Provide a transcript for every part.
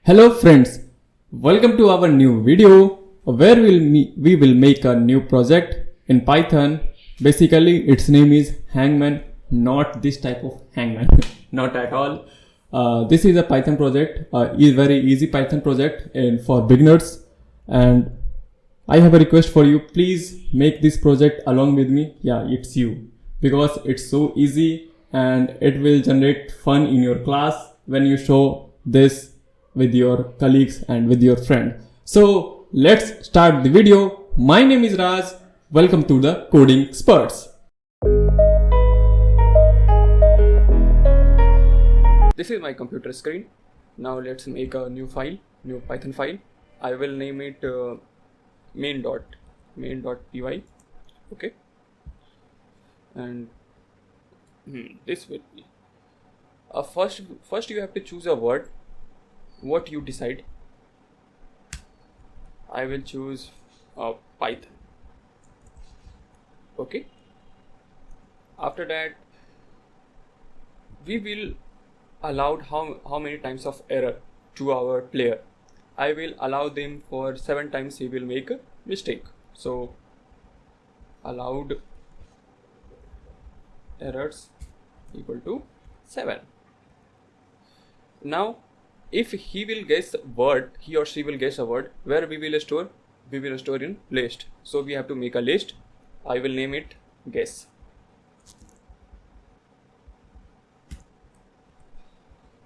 Hello friends, welcome to our new video where we will make a new project in Python. Basically its name is hangman, not this type of hangman, not at all. This is a Python project, is very easy Python project and for beginners, and I have a request for you. Please make this project along with me. Yeah, it's you, because it's so easy and it will generate fun in your class when you show this with your colleagues and with your friend. So let's start the video. My name is Raj. Welcome to the Coding Experts. This is my computer screen. Now let's make a new Python file. I will name it main.py. Okay, and this will be first you have to choose a word. What you decide. I will choose Python. Okay, after that we will allow how many times of error to our player. I will allow them for 7 times he will make a mistake. So allowed errors equal to 7. Now if he will guess a word, he or she will guess a word, where we will store in list. So we have to make a list. I will name it guess.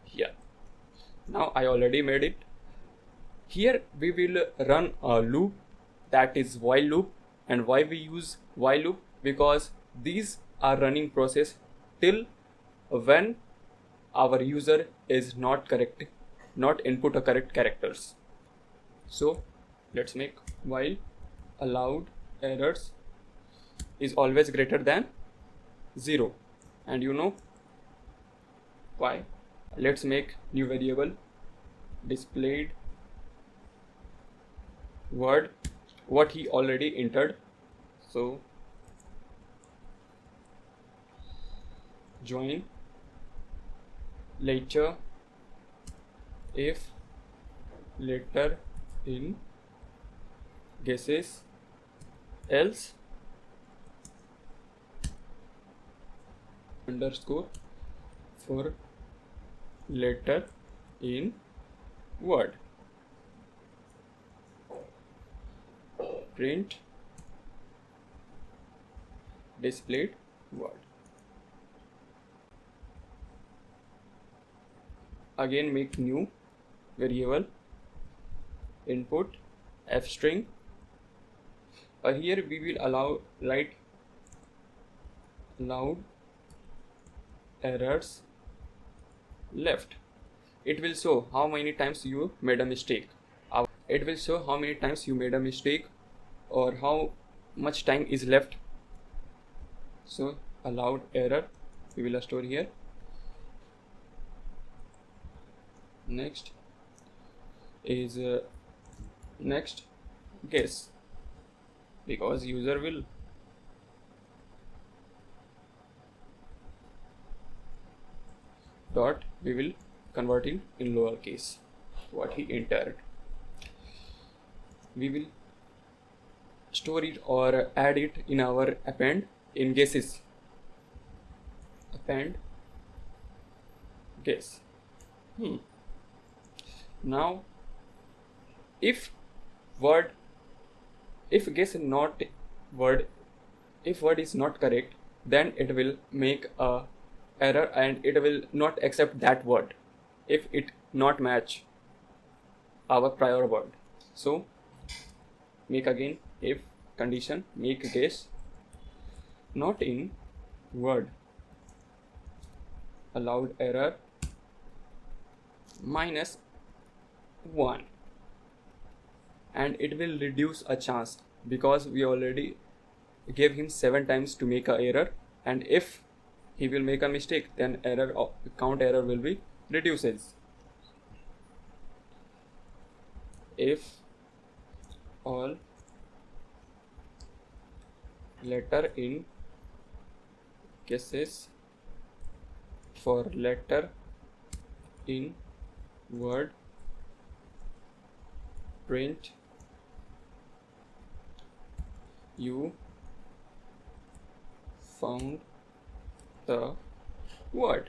Here. Now I already made it. Here we will run a loop, that is while loop. And why we use while loop? Because these are running process till when our user is not input a correct characters. So let's make while allowed errors is always greater than 0, and you know why. Let's make new variable displayed word, what he already entered. So join later if later in guesses, else underscore for letter in word, print displayed word. Again make new variable input f string. Here we will write allowed errors left. It will show how many times you made a mistake. It will show how many times you made a mistake or how much time is left. So allowed error we will store here. Next is next guess, because user will dot, we will convert in lowercase what he entered. We will store it or add it in our append in guesses. Append guess. Now if word is not correct, then it will make a error and it will not accept that word if it not match our prior word. So make again if condition make guess not in word, allowed error -1, and it will reduce a chance because we already gave him 7 times to make a error, and if he will make a mistake, then count error will be reduces. If all letter in guesses for letter in word print you found the word,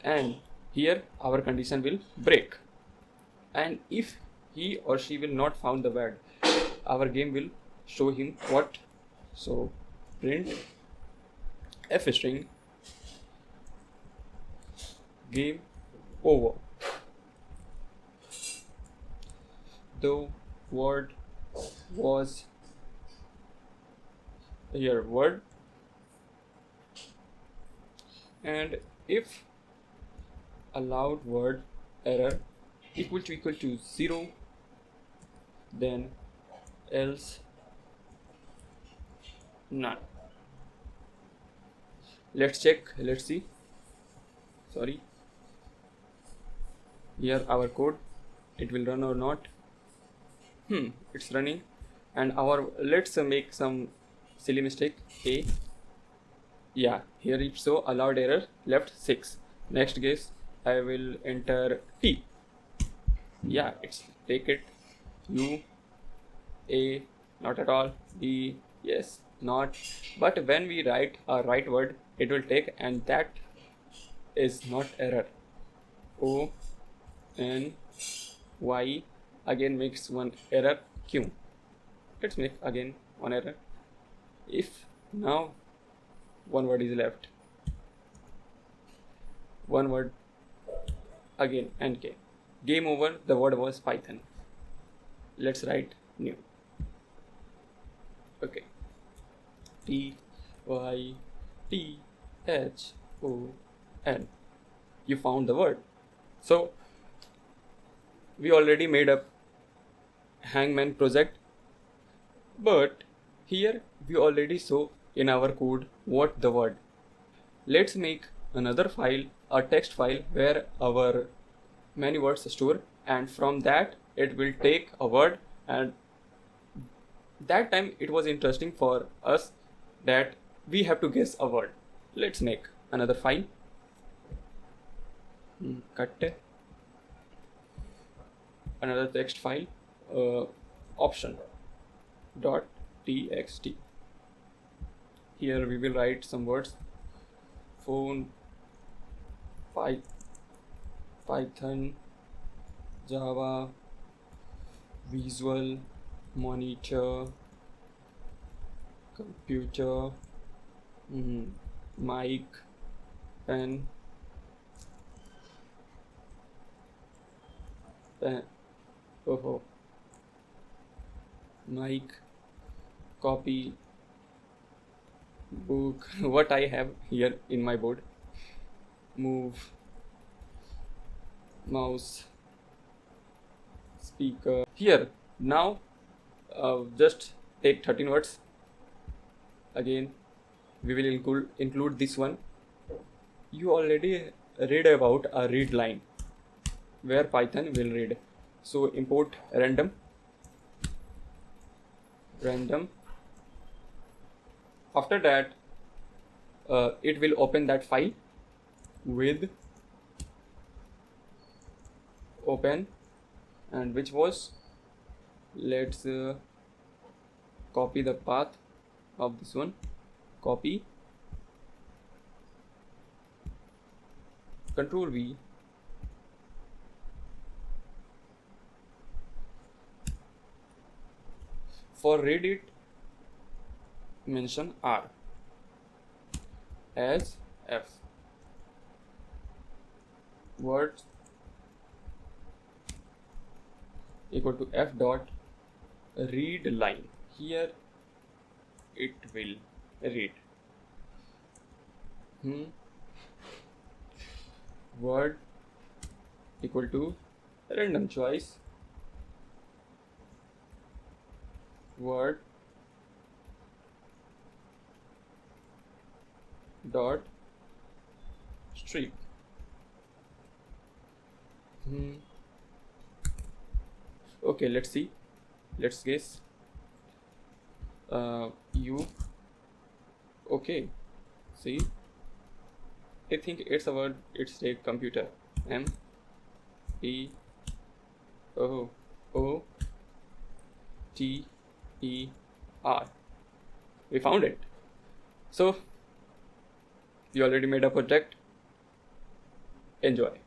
and here our condition will break, and if he or she will not found the word, our game will show him what. So print f string game over. The word was here word, and if allowed word error equal to 0, then else none. Let's check, let's see. Sorry, here our code, it will run or not. It's running, and our let's make some silly mistake. A, yeah, here it show allowed error left 6. Next guess, I will enter T. Yeah, it's take it. U, A, not at all. B, yes, not. But when we write a right word, it will take, and that is not error. O, N, Y, again makes one error. Q, let's make again one error. If now one word is left, one word again, and K. Game over, the word was Python. Let's write new. Okay. T, Y, T, H, O, N. You found the word. So we already made up hangman project, but here we already saw in our code what the word. Let's make another file, a text file, where our many words store, and from that it will take a word, and that time it was interesting for us that we have to guess a word. Let's make another file. Cut another text file, option dot txt. Here we will write some words: phone, Python, Java, visual, monitor, computer, mic, pen, mic, copy, book, what I have here in my board, move, mouse, speaker. Here now just take 13 words. Again we will include this one. You already read about a read line where Python will read. So import random. After that it will open that file with open, and which was, let's copy the path of this one, copy, Control V, for read it mention R as F, words equal to F dot read line. Here it will read word equal to random choice, word dot string. Okay, let's see, let's guess. You, okay, see, I think it's a word, it's a computer. M, E O O T E R. We found it. So, you already made a project. Enjoy.